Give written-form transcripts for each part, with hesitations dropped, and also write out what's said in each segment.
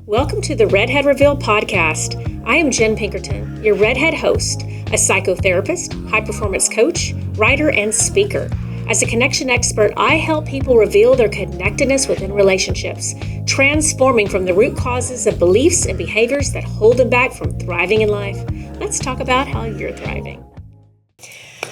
Welcome to the REDHEADREVEAL Podcast. I am Jenn Pinkerton, your Redhead host, a psychotherapist, high-performance coach, writer, and speaker. As a connection expert, I help people reveal their connectedness within relationships, transforming from the root causes of beliefs and behaviors that hold them back from thriving in life. Let's talk about how you're thriving.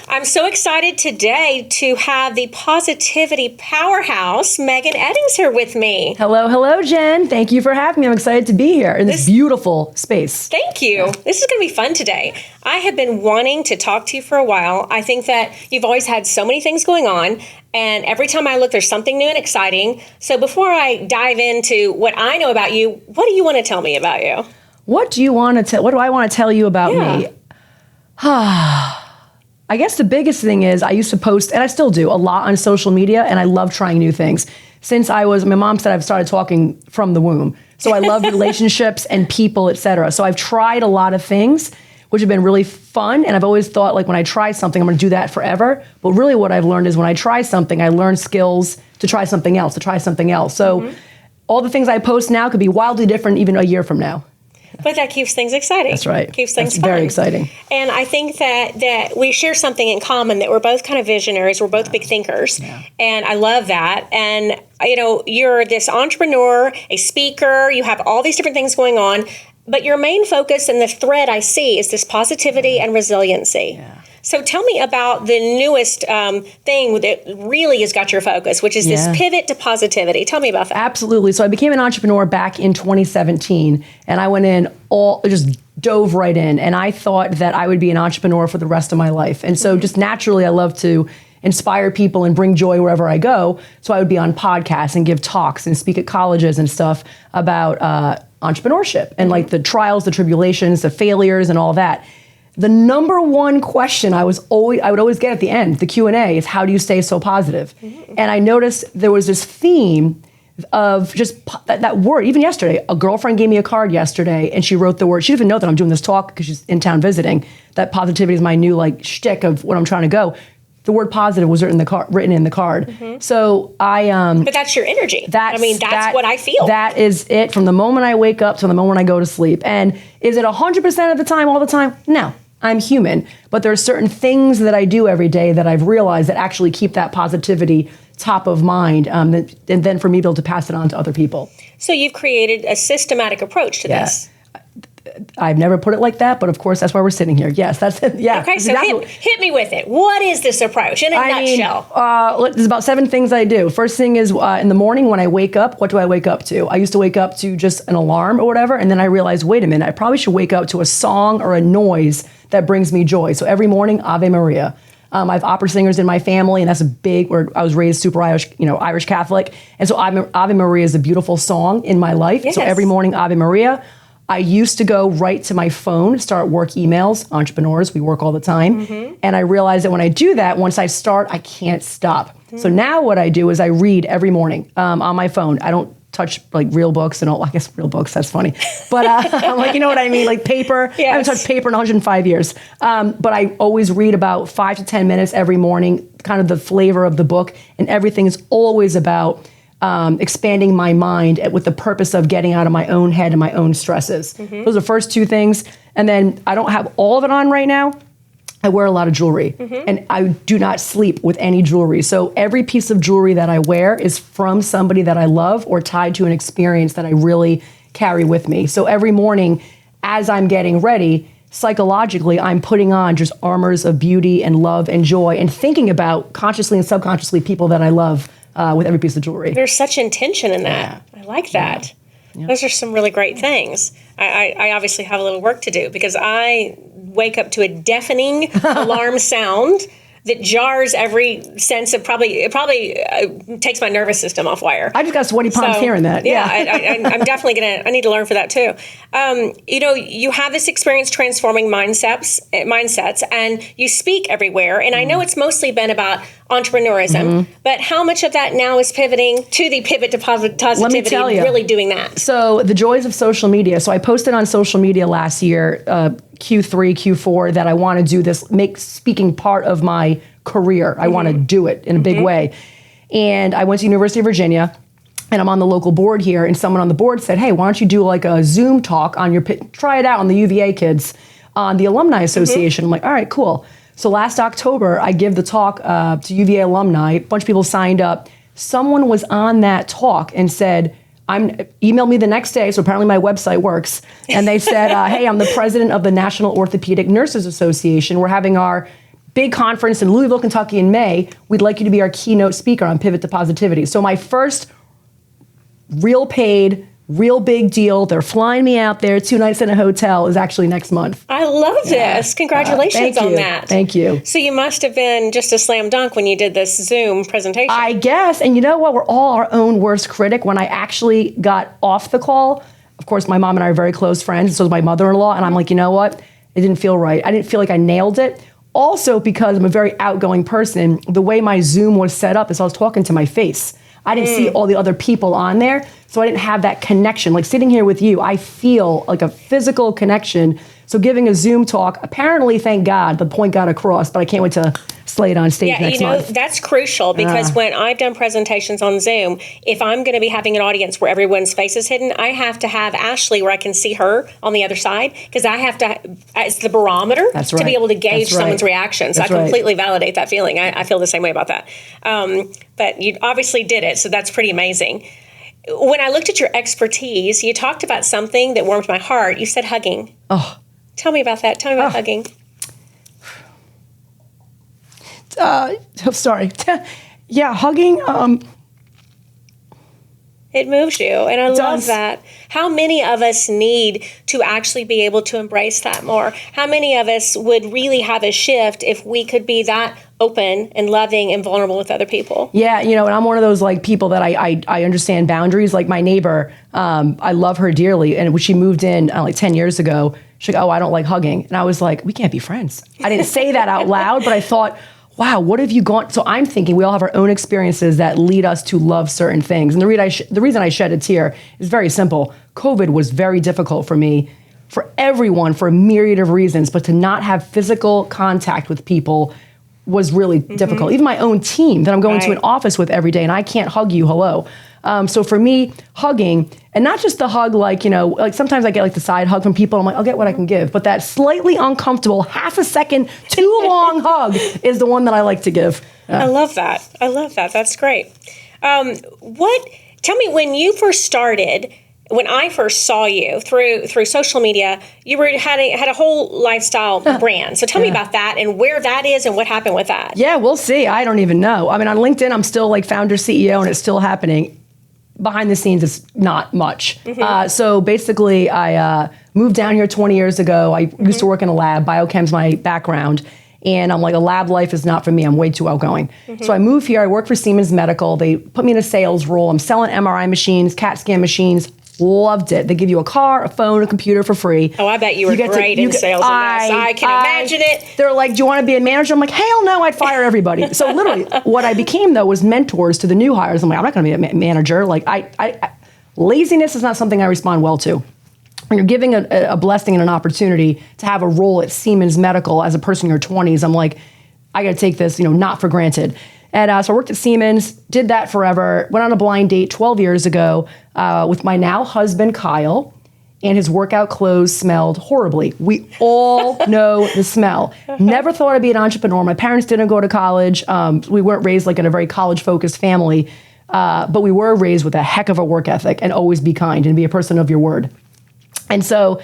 I'm so excited today to have the positivity powerhouse, Megan Eddings, here with me. Hello, Jen. Thank you for having me. I'm excited to be here in this beautiful space. Thank you. This is going to be fun today. I have been wanting to talk to you for a while. I think that you've always had so many things going on, and every time I look, there's something new and exciting. So before I dive into what I know about you, what do you want to tell me about you? What do I want to tell you about me? I guess the biggest thing is I used to post, and I still do, a lot on social media, and I love trying new things. My mom said I've started talking from the womb. So I love relationships and people, etc. So I've tried a lot of things, which have been really fun. And I've always thought, like, when I try something, I'm going to do that forever. But really what I've learned is when I try something, I learn skills to try something else, So all the things I post now could be wildly different even a year from now. But that keeps things exciting. That's right. Keeps things That's fun. Very exciting. And I think that we share something in common, that we're both kind of visionaries. We're both big thinkers. Yeah. And I love that. And, you're this entrepreneur, a speaker. You have all these different things going on. But your main focus and the thread I see is this positivity and resiliency. Yeah. So tell me about the newest thing that really has got your focus, which is this pivot to positivity. Tell me about that. Absolutely. So I became an entrepreneur back in 2017, and I went in just dove right in, and I thought that I would be an entrepreneur for the rest of my life. And so just naturally, I love to inspire people and bring joy wherever I go. So I would be on podcasts and give talks and speak at colleges and stuff about entrepreneurship and like the trials, the tribulations, the failures, and all that. The number one question I would always get at the end, the Q&A, is how do you stay so positive? Mm-hmm. And I noticed there was this theme of just that word. Even yesterday, a girlfriend gave me a card yesterday, and she wrote the word. She didn't even know that I'm doing this talk because she's in town visiting. That positivity is my new shtick of what I'm trying to go. The word positive was written in the card. Mm-hmm. So But that's your energy. That's what I feel. That is it from the moment I wake up to the moment I go to sleep. And is it 100% of the time, all the time? No. I'm human, but there are certain things that I do every day that I've realized that actually keep that positivity top of mind, and then for me to be able to pass it on to other people. So you've created a systematic approach to this. I've never put it like that, but of course that's why we're sitting here. Yes, that's it. Yeah. Okay, so hit me with it. What is this approach in a nutshell? There's about 7 things I do. First thing is in the morning when I wake up, what do I wake up to? I used to wake up to just an alarm or whatever, and then I realized, wait a minute, I probably should wake up to a song or a noise that brings me joy. So every morning, Ave Maria. I have opera singers in my family, and that's a big word. I was raised super Irish, Irish Catholic. And so Ave Maria is a beautiful song in my life. Yes. So every morning, Ave Maria. I used to go right to my phone, start work emails. Entrepreneurs, we work all the time. Mm-hmm. And I realized that when I do that, once I start, I can't stop. Mm-hmm. So now what I do is I read every morning on my phone. I don't touch real books and all. I guess real books, that's funny. But I'm you know what I mean? Like paper. Yes. I haven't touched paper in 105 years. But I always read about 5 to 10 minutes every morning, kind of the flavor of the book. And everything is always about expanding my mind with the purpose of getting out of my own head and my own stresses. Mm-hmm. Those are the first 2 things. And then I don't have all of it on right now. I wear a lot of jewelry, and I do not sleep with any jewelry. So every piece of jewelry that I wear is from somebody that I love or tied to an experience that I really carry with me. So every morning as I'm getting ready, psychologically, I'm putting on just armors of beauty and love and joy and thinking about consciously and subconsciously people that I love with every piece of jewelry. There's such intention in that. Yeah. I like that. Yeah. Those are some really great things. I obviously have a little work to do because I wake up to a deafening alarm sound that jars every sense of it probably takes my nervous system off wire. I just got sweaty palms hearing that. Yeah, I'm definitely I need to learn for that too. You have this experience transforming mindsets, and you speak everywhere. And I know it's mostly been about entrepreneurism, but how much of that now is pivoting to the pivot to positivity? Let me tell you, really doing that. So the joys of social media. So I posted on social media last year, Q3, Q4, that I want to do this, make speaking part of my career. I want to do it in a big way. And I went to University of Virginia. and I'm on the local board here, and someone on the board said, hey, why don't you do like a Zoom talk on try it out on the UVA kids on the Alumni Association. I'm like, all right, cool. So last October, I give the talk to UVA alumni. A bunch of people signed up. Someone was on that talk and said, emailed me the next day, so apparently my website works. And they said, hey, I'm the president of the National Orthopedic Nurses Association. We're having our big conference in Louisville, Kentucky in May. We'd like you to be our keynote speaker on Pivot to Positivity. So my first real paid, real big deal, they're flying me out there 2 nights in a hotel, is actually next month. I love this. Congratulations on that. Thank you. So you must have been just a slam dunk when you did this Zoom presentation. I guess. And you know what? We're all our own worst critic. When I actually got off the call, of course, my mom and I are very close friends. So is my mother-in-law. And I'm like, you know what? It didn't feel right. I didn't feel like I nailed it. Also, because I'm a very outgoing person, the way my Zoom was set up is I was talking to my face. I didn't see all the other people on there, so I didn't have that connection. Like sitting here with you, I feel like a physical connection. So giving a Zoom talk, apparently, thank God, the point got across, but I can't wait to slay it on stage next month. That's crucial because when I've done presentations on Zoom, if I'm going to be having an audience where everyone's face is hidden, I have to have Ashley where I can see her on the other side because I have to, it's the barometer to be able to gauge someone's reaction. So I completely validate that feeling. I feel the same way about that. But you obviously did it, so that's pretty amazing. When I looked at your expertise, you talked about something that warmed my heart. You said hugging. Oh. Tell me about that. Tell me about hugging. Sorry. Yeah, hugging. It moves you, and I love that. How many of us need to actually be able to embrace that more? How many of us would really have a shift if we could be that open and loving and vulnerable with other people? Yeah, and I'm one of those like people that I understand boundaries. Like my neighbor, I love her dearly, and when she moved in like 10 years ago, she's like, oh, I don't like hugging. And I was like, we can't be friends. I didn't say that out loud, but I thought, wow, what have you gone? So I'm thinking we all have our own experiences that lead us to love certain things. And the reason I shed a tear is very simple. COVID was very difficult for me, for everyone, for a myriad of reasons, but to not have physical contact with people was really difficult. Even my own team that I'm going to an office with every day, and I can't hug you, hello. So for me, hugging, and not just the hug, like sometimes I get like the side hug from people. I'm like, I'll get what I can give. But that slightly uncomfortable, half a second, too long hug is the one that I like to give. I love that. That's great. Tell me, when you first started, when I first saw you through social media, you had a whole lifestyle brand. So tell me about that and where that is and what happened with that. Yeah, we'll see. I don't even know. I mean, on LinkedIn, I'm still like founder, CEO, and it's still happening. Behind the scenes, it's not much. So basically, I moved down here 20 years ago. I used to work in a lab. Biochem's my background. And I'm like, a lab life is not for me. I'm way too outgoing. So I moved here. I work for Siemens Medical. They put me in a sales role. I'm selling MRI machines, CAT scan machines. Loved it. They give you a car, a phone, a computer for free. Oh, I bet you were great in sales. I can imagine it. They're like, do you want to be a manager? I'm like, hell no, I'd fire everybody. So literally, what I became, though, was mentors to the new hires. I'm like, I'm not going to be a manager. Like, laziness is not something I respond well to. When you're giving a blessing and an opportunity to have a role at Siemens Medical as a person in your 20s, I'm like, I got to take this, not for granted. And so I worked at Siemens, did that forever, went on a blind date 12 years ago with my now husband, Kyle, and his workout clothes smelled horribly. We all know the smell. Never thought I'd be an entrepreneur. My parents didn't go to college. We weren't raised like in a very college-focused family, but we were raised with a heck of a work ethic and always be kind and be a person of your word. And so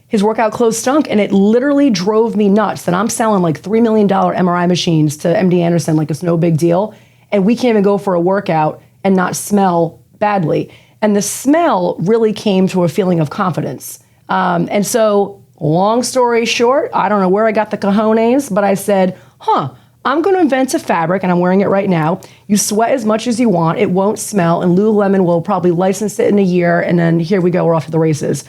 his workout clothes stunk, and it literally drove me nuts that I'm selling like $3 million MRI machines to MD Anderson like it's no big deal, and we can't even go for a workout and not smell badly. And the smell really came to a feeling of confidence. And so, long story short, I don't know where I got the cojones, but I said, I'm going to invent a fabric, and I'm wearing it right now. You sweat as much as you want. It won't smell, and Lululemon will probably license it in a year, and then here we go, we're off to the races.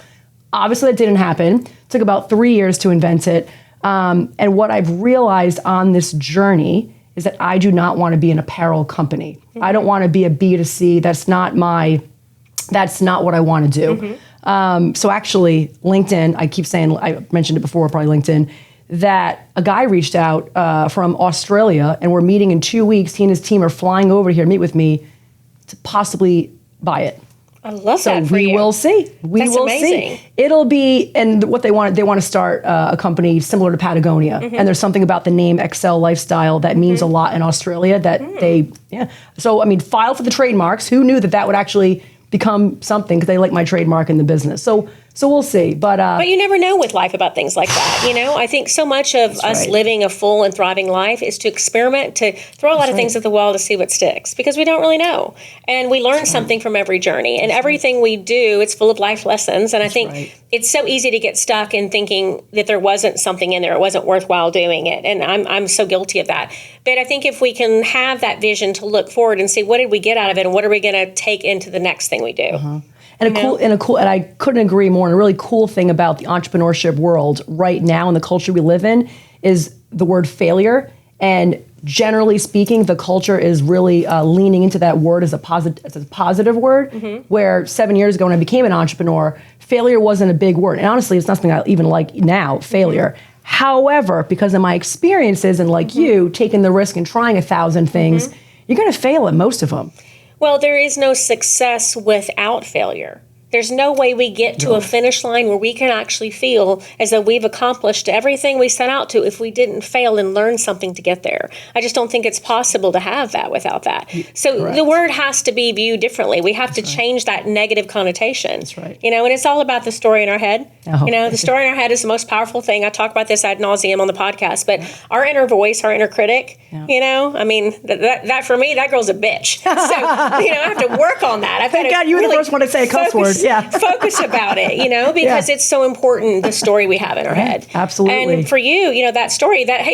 Obviously, that didn't happen. It took about 3 years to invent it. And what I've realized on this journey is that I do not want to be an apparel company. I don't want to be a B2C. That's not what I want to do. So actually, LinkedIn, I keep saying, I mentioned it before, probably LinkedIn, that a guy reached out from Australia, and we're meeting in 2 weeks. He and his team are flying over here to meet with me to possibly buy it. I love that for you. We will see. That's amazing. See. It'll be, and what they want to start a company similar to Patagonia. And there's something about the name Excel Lifestyle that means a lot in Australia that So, I mean, file for the trademarks. Who knew that would actually become something, because they like my trademark in the business. So we'll see. But you never know with life about things like that. You know, I think so much of us living a full and thriving life is to experiment, to throw a lot of things at the wall to see what sticks, because we don't really know. And we learn something from every journey, and everything we do, it's full of life lessons. And I think it's so easy to get stuck in thinking that there wasn't something in there, it wasn't worthwhile doing it. And I'm so guilty of that. But I think if we can have that vision to look forward and see what did we get out of it, and what are we going to take into the next thing we do. And I couldn't agree more. And a really cool thing about the entrepreneurship world right now and the culture we live in is the word failure. And generally speaking, the culture is really leaning into that word as a positive word. Where 7 years ago when I became an entrepreneur, failure wasn't a big word. And honestly, it's nothing I even like now, failure. However, because of my experiences and like you, taking the risk and trying 1,000 things, you're going to fail at most of them. Well, there is no success without failure. There's no way we get to a finish line where we can actually feel as though we've accomplished everything we set out to if we didn't fail and learn something to get there. I just don't think it's possible to have that without that. So the word has to be viewed differently. We have to change that negative connotation. That's right. You know, and it's all about the story in our head. You know, the story in our head is the most powerful thing. I talk about this ad nauseum on the podcast, but our inner voice, our inner critic, you know, I mean, that for me, that girl's a bitch. So, you know, I have to work on that. Thank God you were the first one to say a cuss word. Focus about it, you know, because it's so important, the story we have in our head. Absolutely. And for you, you know, that story that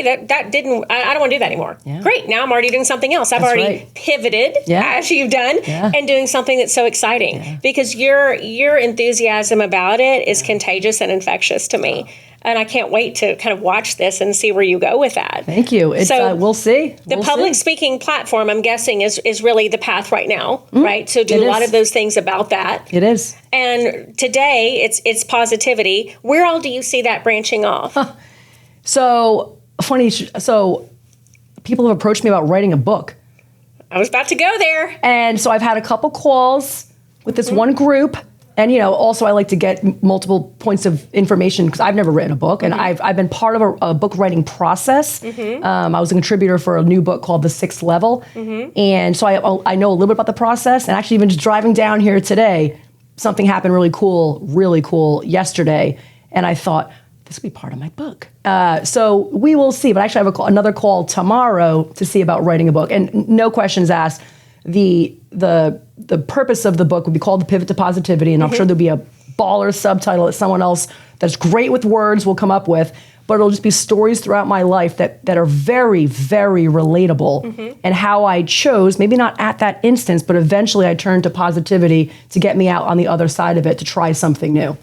didn't, I don't want to do that anymore. Great. Now I'm already doing something else. I've already pivoted, as you've done, and doing something that's so exciting because your enthusiasm about it is contagious and infectious to me. And I can't wait to kind of watch this and see where you go with that. Thank you. So we'll see. The public speaking platform, I'm guessing, is really the path right now, right? So do a lot of those things about that. It is. And today, it's positivity. Where all do you see that branching off? So funny. So people have approached me about writing a book. I was about to go there. And so I've had a couple calls with this one group. And, you know, also I like to get multiple points of information because I've never written a book. And I've been part of a book writing process. I was a contributor for a new book called The Sixth Level. And so I know a little bit about the process. And actually even just driving down here today, something happened really cool yesterday. And I thought, this would be part of my book. So we will see. But actually I have another call tomorrow to see about writing a book. And no questions asked. The purpose of the book would be called The Pivot to Positivity, and I'm sure there'll be a baller subtitle that someone else that's great with words will come up with, but it'll just be stories throughout my life that are very, very relatable, and how I chose, maybe not at that instance, but eventually I turned to positivity to get me out on the other side of it to try something new.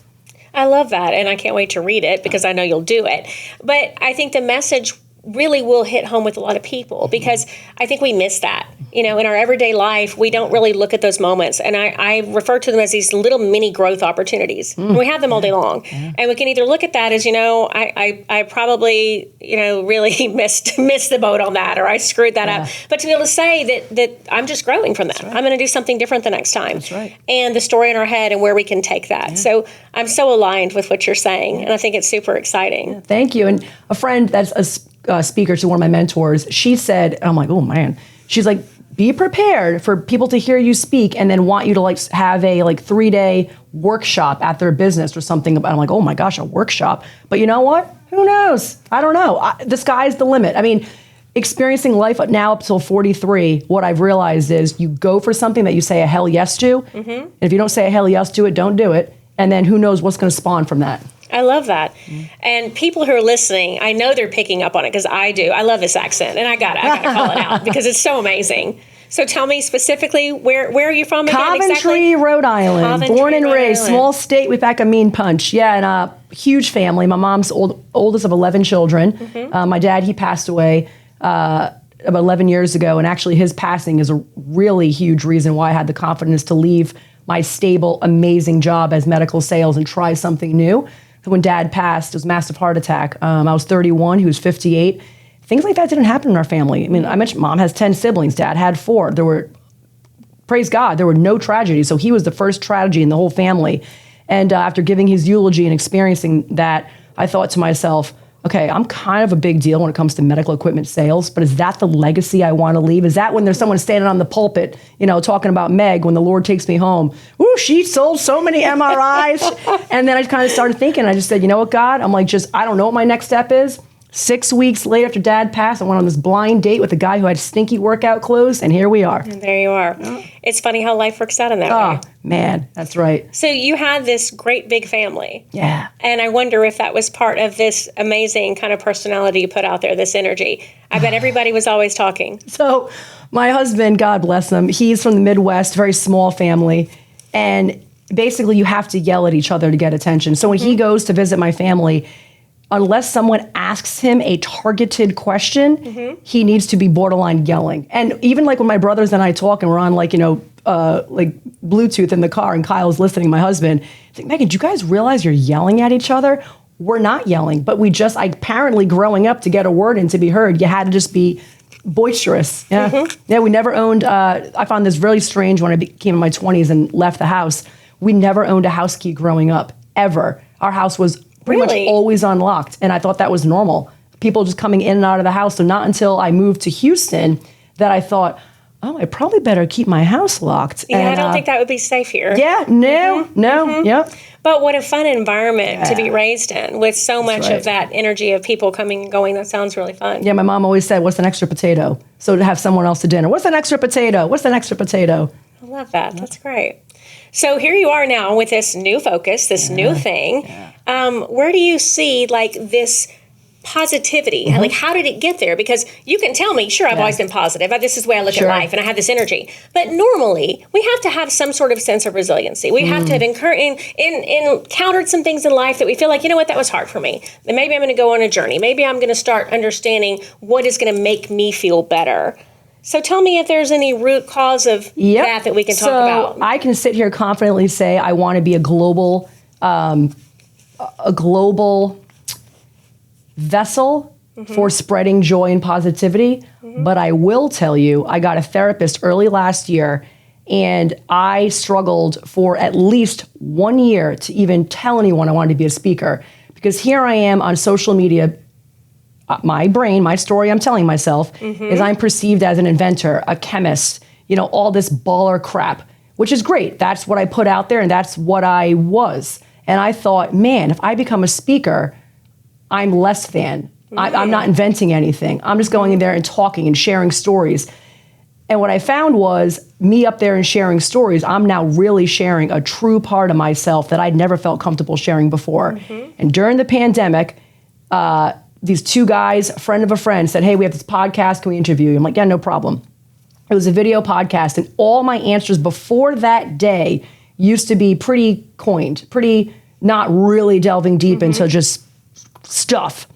I love that, and I can't wait to read it because I know you'll do it. But I think the message really will hit home with a lot of people because I think we miss that. You know, in our everyday life, we don't really look at those moments. And I refer to them as these little mini growth opportunities. And we have them all day long. And we can either look at that as, you know, I probably, you know, really missed the boat on that, or I screwed that up. But to be able to say that I'm just growing from that. I'm going to do something different the next time. And the story in our head and where we can take that. So I'm so aligned with what you're saying. And I think it's super exciting. Thank you. And a friend that's a speaker to one of my mentors, she said, I'm like, oh man, she's like, be prepared for people to hear you speak and then want you to like have a 3-day workshop at their business or something. I'm like, oh my gosh, a workshop. But you know what? Who knows? I don't know. The sky's the limit. I mean, experiencing life now up till 43, what I've realized is you go for something that you say a hell yes to. And if you don't say a hell yes to it, don't do it. And then who knows what's going to spawn from that. I love that. And people who are listening, I know they're picking up on it because I do. I love this accent, and I gotta call it out because it's so amazing. So tell me specifically, where are you from again? Coventry, exactly? Rhode Island. Born and raised, small state. We pack a mean punch. Yeah, and a huge family. My mom's oldest of 11 children. My dad, he passed away about 11 years ago, and actually his passing is a really huge reason why I had the confidence to leave my stable, amazing job as medical sales and try something new. When Dad passed, it was a massive heart attack. I was 31, he was 58. Things like that didn't happen in our family. I mean, I mentioned Mom has 10 siblings, Dad had 4. There were praise God, there were no tragedies. So he was the first tragedy in the whole family. And after giving his eulogy and experiencing that, I thought to myself, okay, I'm kind of a big deal when it comes to medical equipment sales, but is that the legacy I want to leave? Is that when there's someone standing on the pulpit, talking about Meg when the Lord takes me home? Ooh, she sold so many MRIs. And then I kind of started thinking, I just said, you know what, God? I'm like, I don't know what my next step is. 6 weeks later after Dad passed, I went on this blind date with a guy who had stinky workout clothes, and here we are. And there you are. Oh. It's funny how life works out in that way. Oh, man, that's right. So you had this great big family. Yeah. And I wonder if that was part of this amazing kind of personality you put out there, this energy. I bet everybody was always talking. So my husband, God bless him, he's from the Midwest, very small family, and basically you have to yell at each other to get attention. So when he goes to visit my family, unless someone asks him a targeted question, he needs to be borderline yelling. And even like when my brothers and I talk and we're on like Bluetooth in the car and Kyle's listening, my husband, he's like, Megan, do you guys realize you're yelling at each other? We're not yelling, but apparently growing up to get a word in to be heard, you had to just be boisterous. Yeah. Yeah, we never owned, I found this really strange when I became in my 20s and left the house. We never owned a house key growing up, ever. Our house was pretty much always unlocked. And I thought that was normal. People just coming in and out of the house. So not until I moved to Houston that I thought, I probably better keep my house locked. Yeah, and I don't think that would be safe here. Yeah, yep. But what a fun environment to be raised in with so much of that energy of people coming and going. That sounds really fun. Yeah, my mom always said, what's an extra potato? So to have someone else to dinner, what's an extra potato? What's an extra potato? I love that. That's great. So here you are now with this new focus, this new thing. Yeah. Where do you see like this positivity? Like, how did it get there? Because you can tell me, sure, I've always been positive. This is the way I look at life, and I have this energy. But normally, we have to have some sort of sense of resiliency. We have to have encountered some things in life that we feel like, you know what, that was hard for me. Then maybe I'm going to go on a journey. Maybe I'm going to start understanding what is going to make me feel better. So tell me if there's any root cause of that we can talk about. So I can sit here confidently say I want to be a global vessel for spreading joy and positivity. But I will tell you, I got a therapist early last year, and I struggled for at least 1 year to even tell anyone I wanted to be a speaker. Because here I am on social media, my brain, my story I'm telling myself is I'm perceived as an inventor, a chemist, all this baller crap, which is great. That's what I put out there and that's what I was. And I thought, man, if I become a speaker, I'm less than. I'm not inventing anything. I'm just going in there and talking and sharing stories. And what I found was me up there and sharing stories, I'm now really sharing a true part of myself that I'd never felt comfortable sharing before. And during the pandemic, these two guys, a friend of a friend, said, hey, we have this podcast, can we interview you? I'm like, yeah, no problem. It was a video podcast, and all my answers before that day used to be pretty coined, pretty not really delving deep into just stuff.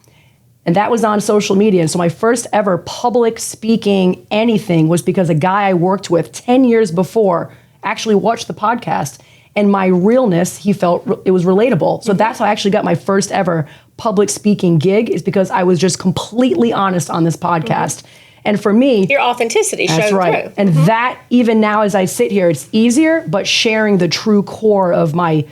And that was on social media. And so my first ever public speaking anything was because a guy I worked with 10 years before actually watched the podcast. And my realness, he felt it was relatable. So that's how I actually got my first ever public speaking gig, is because I was just completely honest on this podcast. And for me, your authenticity showed through. And that, even now as I sit here, it's easier, but sharing the true core of my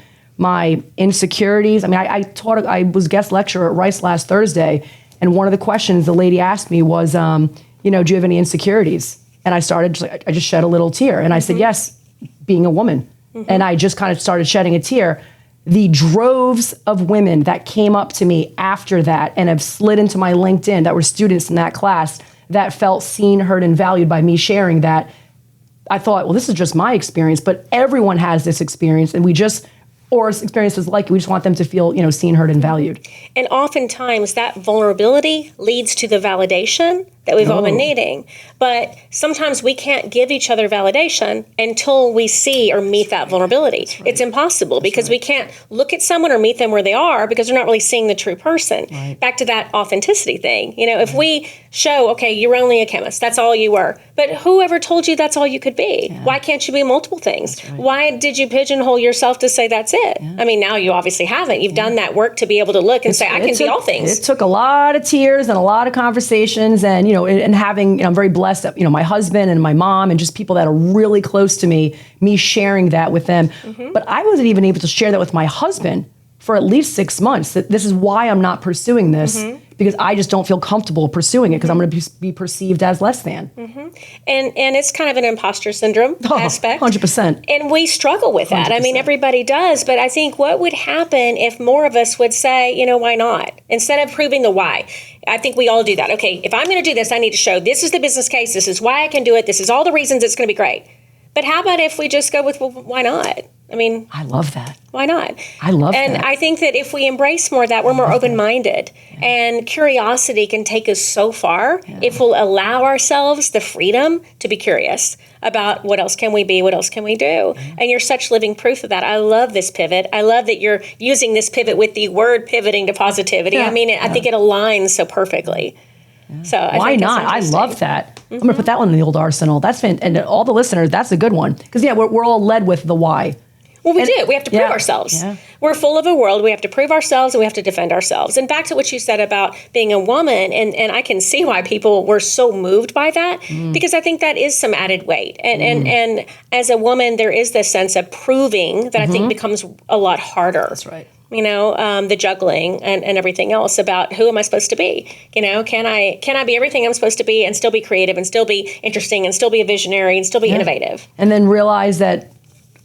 insecurities. I mean, I was guest lecturer at Rice last Thursday, and one of the questions the lady asked me was, do you have any insecurities? And I just shed a little tear. And I said, yes, being a woman. And I just kind of started shedding a tear. The droves of women that came up to me after that and have slid into my LinkedIn that were students in that class that felt seen, heard, and valued by me sharing that, I thought, well, this is just my experience, but everyone has this experience, and or experiences like it, we just want them to feel, seen, heard, and valued. And oftentimes that vulnerability leads to the validation that we've all been needing. But sometimes we can't give each other validation until we see or meet that vulnerability. Right. It's impossible because we can't look at someone or meet them where they are because they're not really seeing the true person. Right. Back to that authenticity thing. If we show, okay, you're only a chemist, that's all you were. But whoever told you that's all you could be? Yeah. Why can't you be multiple things? Right. Why did you pigeonhole yourself to say that's it? Yeah. I mean, now you obviously haven't. You've done that work to be able to look and say, I can be all things. It took a lot of tears and a lot of conversations, and and having, I'm very blessed blessed that, my husband and my mom and just people that are really close to me sharing that with them. But I wasn't even able to share that with my husband for at least 6 months. That this is why I'm not pursuing this, because I just don't feel comfortable pursuing it because I'm going to be perceived as less than. And it's kind of an imposter syndrome aspect. 100%. And we struggle with that. 100%. I mean, everybody does. But I think what would happen if more of us would say, why not? Instead of proving the why. I think we all do that. Okay, if I'm going to do this, I need to show this is the business case. This is why I can do it. This is all the reasons it's going to be great. But how about if we just go with, well, why not? I mean, I love that. Why not? I love that. And I think that if we embrace more of that, we're more open-minded. Yeah. And curiosity can take us so far if we'll allow ourselves the freedom to be curious about what else can we be, what else can we do. And you're such living proof of that. I love this pivot. I love that you're using this pivot with the word pivoting to positivity. I mean, I think it aligns so perfectly. So why not? I love that. I'm going to put that one in the old arsenal. That's and all the listeners, that's a good one. Because we're all led with the why. Well, we do. We have to prove ourselves. Yeah. We're full of a world. We have to prove ourselves and we have to defend ourselves. And back to what you said about being a woman, and I can see why people were so moved by that, because I think that is some added weight. And as a woman, there is this sense of proving that I think becomes a lot harder. That's right. The juggling and everything else about who am I supposed to be? Can I be everything I'm supposed to be and still be creative and still be interesting and still be a visionary and still be innovative? And then realize that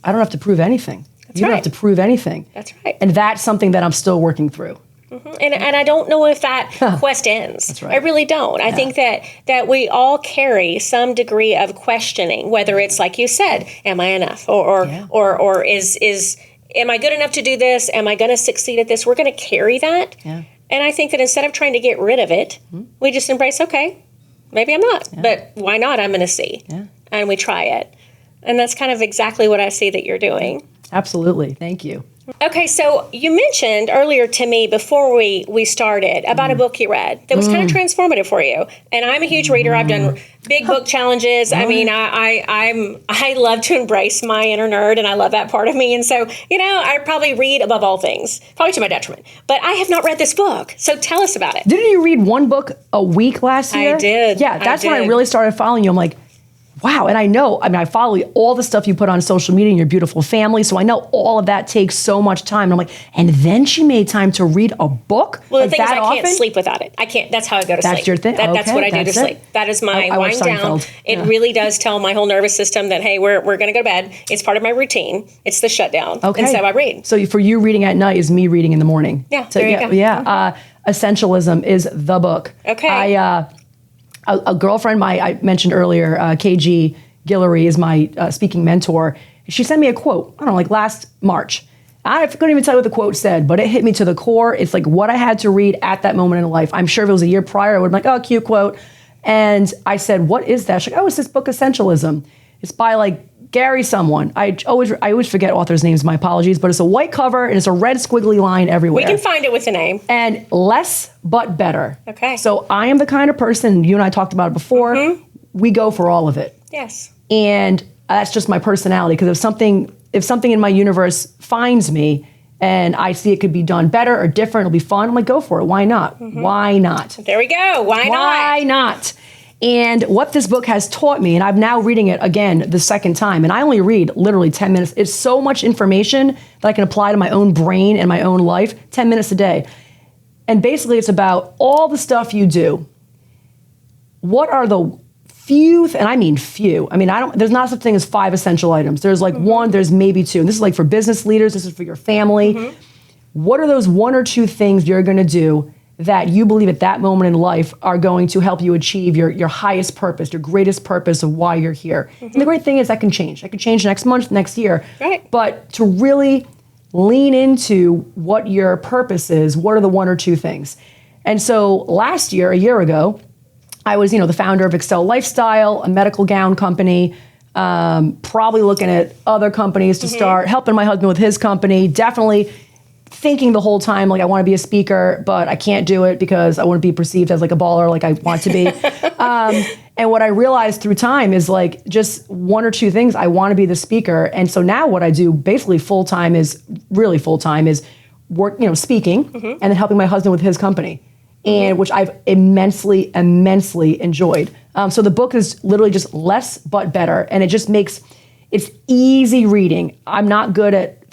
I don't have to prove anything. You don't have to prove anything. That's right. And that's something that I'm still working through. And I don't know if that quest ends. That's right. I really don't. I think that we all carry some degree of questioning, whether it's like you said, am I enough? Or is am I good enough to do this? Am I going to succeed at this? We're going to carry that. Yeah. And I think that instead of trying to get rid of it, we just embrace, okay, maybe I'm not, but why not? I'm going to see. Yeah. And we try it. And that's kind of exactly what I see that you're doing. Absolutely. Thank you. Okay, so you mentioned earlier to me before we started about a book you read that was kind of transformative for you. And I'm a huge reader. I've done big book challenges. I mean, I love to embrace my inner nerd, and I love that part of me. And so, I probably read above all things, probably to my detriment. But I have not read this book. So tell us about it. Didn't you read one book a week last year? I did. Yeah, that's when I really started following you. I'm like, wow. And I follow all the stuff you put on social media and your beautiful family. So I know all of that takes so much time. And I'm like, and then she made time to read a book? Well, the thing is, I can't sleep without it. I can't. That's how I go to sleep. That's your thing? That's what I do to sleep. That is my wind down. It really does tell my whole nervous system that, hey, we're going to go to bed. It's part of my routine. It's the shutdown. Okay. And so I read. So for you, reading at night is me reading in the morning. Yeah, so, there you go. Yeah. Essentialism is the book. Okay. A girlfriend I mentioned earlier, KG Guillory, is my speaking mentor. She sent me a quote, I don't know, like last March. I couldn't even tell you what the quote said, but it hit me to the core. It's like what I had to read at that moment in life. I'm sure if it was a year prior, I would have been like, oh, cute quote. And I said, what is that? She's like, oh, it's this book, Essentialism. It's by like Gary someone. I always forget authors' names, my apologies, but it's a white cover and it's a red squiggly line everywhere. We can find it with the name. And less but better. Okay. So I am the kind of person, you and I talked about it before, we go for all of it. Yes. And that's just my personality, because if something in my universe finds me and I see it could be done better or different, it'll be fun, I'm like, go for it. Why not? Why not? There we go. Why not? Why not? And what this book has taught me, and I'm now reading it again the second time, and I only read literally 10 minutes. It's so much information that I can apply to my own brain and my own life, 10 minutes a day. And basically it's about all the stuff you do. What are the few, and I mean few. I mean, there's not such thing as 5 essential items. There's like one, there's maybe 2. And this is like for business leaders, this is for your family. What are those 1 or 2 things you're going to do that you believe at that moment in life are going to help you achieve your highest purpose, your greatest purpose of why you're here? And the great thing is that can change. That can change next month, next year. Right. But to really lean into what your purpose is, what are the 1 or 2 things? And so last year, a year ago, I was, the founder of Excel Lifestyle, a medical gown company, probably looking at other companies to start, helping my husband with his company, definitely thinking the whole time, like, I want to be a speaker, but I can't do it because I want to be perceived as like a baller, like I want to be. And what I realized through time is like just 1 or 2 things. I want to be the speaker. And so now what I do basically full-time is work, speaking, and then helping my husband with his company. and which I've immensely enjoyed. So the book is literally just less but better, and it just makes it's easy reading. I'm not good at.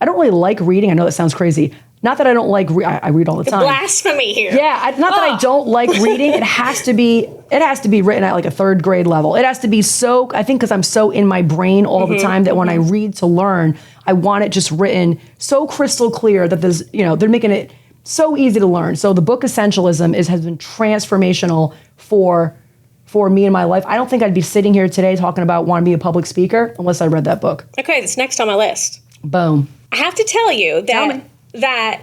I don't really like reading. I know that sounds crazy. Not that I don't like. I read all the time. Blasphemy here. Yeah, not that I don't like reading. It has to be written at like a third grade level. It has to be so. I think because I'm so in my brain all the time that when I read to learn, I want it just written so crystal clear that there's they're making it so easy to learn. So the book Essentialism has been transformational for me in my life. I don't think I'd be sitting here today talking about wanting to be a public speaker unless I read that book. Okay, that's next on my list. Boom. I have to tell you that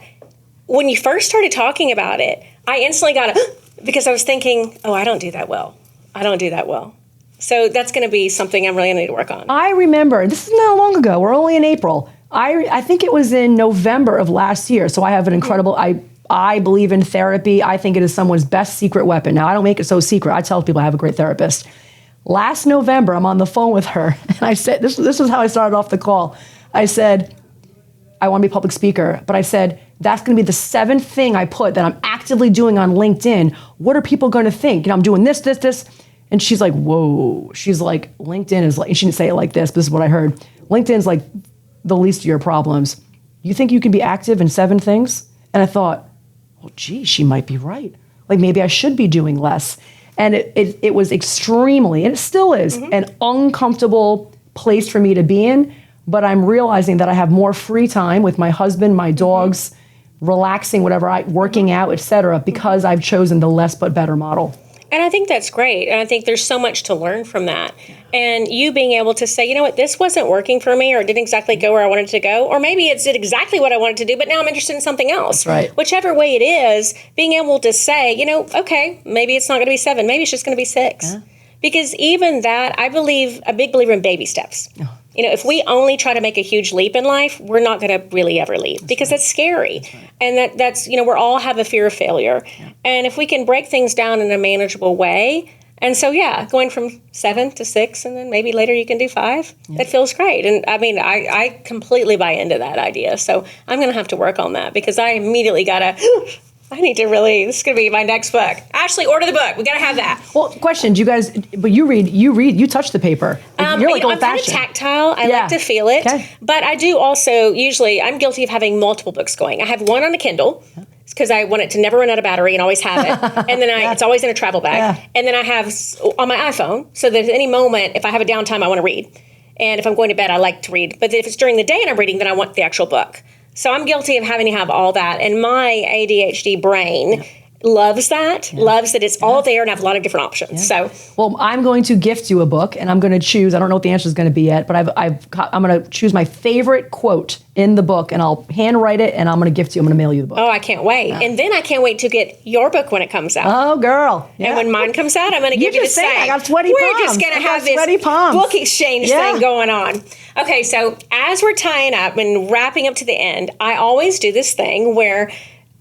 when you first started talking about it, I instantly got because I was thinking, I don't do that well. So that's going to be something I'm really going to need to work on. I remember, this is not long ago. We're only in April. I think it was in November of last year. So I have an incredible, I believe in therapy. I think it is someone's best secret weapon. Now, I don't make it so secret. I tell people I have a great therapist. Last November, I'm on the phone with her. And I said, this is how I started off the call. I said, I want to be a public speaker. But I said, that's going to be the 7th thing I put that I'm actively doing on LinkedIn. What are people going to think? I'm doing this. And she's like, whoa. She's like, LinkedIn is like, she didn't say it like this, but this is what I heard. LinkedIn's like the least of your problems. You think you can be active in 7 things? And I thought, well, gee, she might be right. Like maybe I should be doing less. And it was extremely, and it still is, an uncomfortable place for me to be in. But I'm realizing that I have more free time with my husband, my dogs, relaxing, working out, etc., because I've chosen the less but better model. And I think that's great. And I think there's so much to learn from that. And you being able to say, you know what, this wasn't working for me, or it didn't exactly go where I wanted to go, or maybe it did exactly what I wanted to do, but now I'm interested in something else. That's right. Whichever way it is, being able to say, okay, maybe it's not going to be 7, maybe it's just going to be 6. Yeah. Because even that, I believe, a big believer in baby steps. Oh. If we only try to make a huge leap in life, we're not going to really ever leap because that's scary. That's right. And that's we all have a fear of failure. Yeah. And if we can break things down in a manageable way, and so, going from 7 to 6, and then maybe later you can do 5, that feels great. And I mean, I completely buy into that idea. So I'm going to have to work on that because I immediately got to... I need to this is going to be my next book. Ashley, order the book. We got to have that. Well, question, do you guys, but you touch the paper. You're like old-fashioned. I'm kind of tactile. I like to feel it. Okay. But I do also, usually, I'm guilty of having multiple books going. I have one on the Kindle because I want it to never run out of battery and always have it. And then it's always in a travel bag. Yeah. And then I have on my iPhone so that at any moment, if I have a downtime, I want to read. And if I'm going to bed, I like to read. But if it's during the day and I'm reading, then I want the actual book. So I'm guilty of having to have all that. And my ADHD brain loves that it's all there and have a lot of different options. Yeah. So, well, I'm going to gift you a book, and I'm going to choose, I don't know what the answer is going to be yet, but I'm going to choose my favorite quote in the book, and I'll handwrite it, and I'm going to gift you, I'm going to mail you the book. Oh, I can't wait. Yeah. And then I can't wait to get your book when it comes out. Oh, girl. Yeah. And when mine comes out, I'm going to give you the same. I got sweaty palms. We're just going to have this book exchange thing going on. Okay, so as we're tying up and wrapping up to the end, I always do this thing where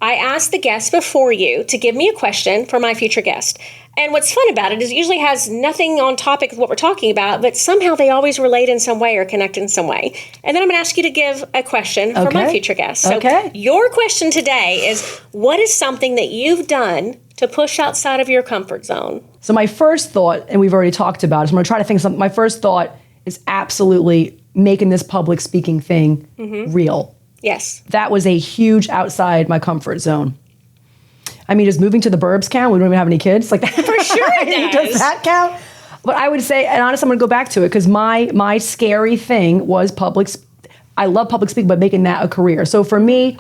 I ask the guest before you to give me a question for my future guest. And what's fun about it is it usually has nothing on topic with what we're talking about, but somehow they always relate in some way or connect in some way. And then I'm going to ask you to give a question for my future guest. So your question today is, what is something that you've done to push outside of your comfort zone? So my first thought, and we've already talked about it, so I'm going to try to think of something. My first thought is absolutely making this public speaking thing real. Yes. That was a huge outside my comfort zone. I mean, does moving to the burbs count? We don't even have any kids. Like that. For sure it does. Does that count? But I would say, and honestly, I'm going to go back to it because my scary thing was I love public speaking, but making that a career. So for me,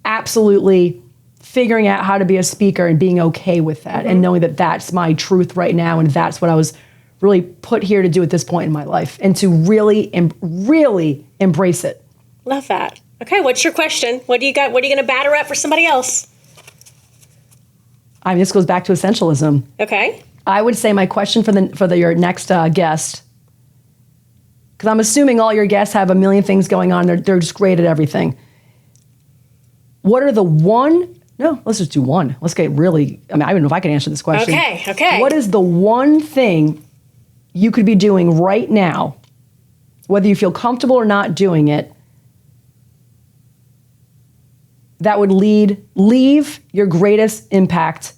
absolutely figuring out how to be a speaker and being okay with that and knowing that that's my truth right now and that's what I was really put here to do at this point in my life and to really embrace it. Love that. Okay, what's your question? What do you got? What are you going to batter up for somebody else? I mean, this goes back to essentialism. Okay. I would say my question for your next guest, because I'm assuming all your guests have a million things going on. They're just great at everything. What are the let's just do one. Let's get really, I don't know if I can answer this question. Okay. What is the one thing you could be doing right now, whether you feel comfortable or not doing it, that would leave your greatest impact?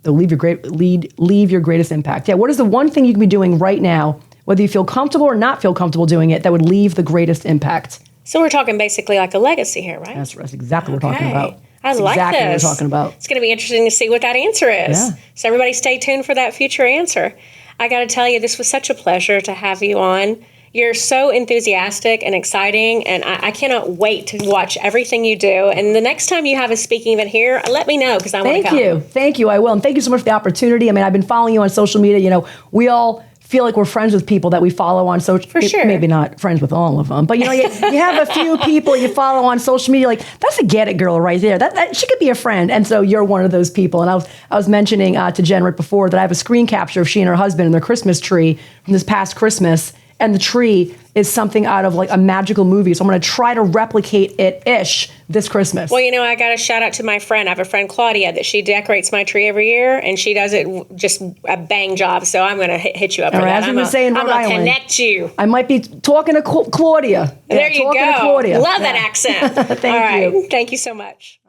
Leave your greatest impact. Yeah. What is the one thing you can be doing right now, whether you feel comfortable or not feel comfortable doing it, that would leave the greatest impact? So we're talking basically like a legacy here, right? That's exactly what we're talking about. I like exactly this. What we're talking about. It's going to be interesting to see what that answer is. Yeah. So everybody stay tuned for that future answer. I got to tell you, this was such a pleasure to have you on. You're so enthusiastic and exciting, and I cannot wait to watch everything you do. And the next time you have a speaking event here, let me know because I want to come. Thank you. I will. And thank you so much for the opportunity. I mean, I've been following you on social media. You know, we all feel like we're friends with people that we follow on social. For sure. Maybe not friends with all of them, but you know, you have a few people you follow on social media. Like, that's a get it girl right there. That she could be a friend, and so you're one of those people. And I was mentioning to Jenn right before that I have a screen capture of she and her husband and their Christmas tree from this past Christmas. And the tree is something out of like a magical movie. So I'm going to try to replicate it-ish this Christmas. Well, you know, I got to shout out to my friend. I have a friend, Claudia, that she decorates my tree every year, and she does it just a bang job. So I'm going to hit you up for that. As we were saying, I'm going to connect you. I might be talking to Claudia. There you go. To Claudia. Love that accent. Thank you. Thank you so much.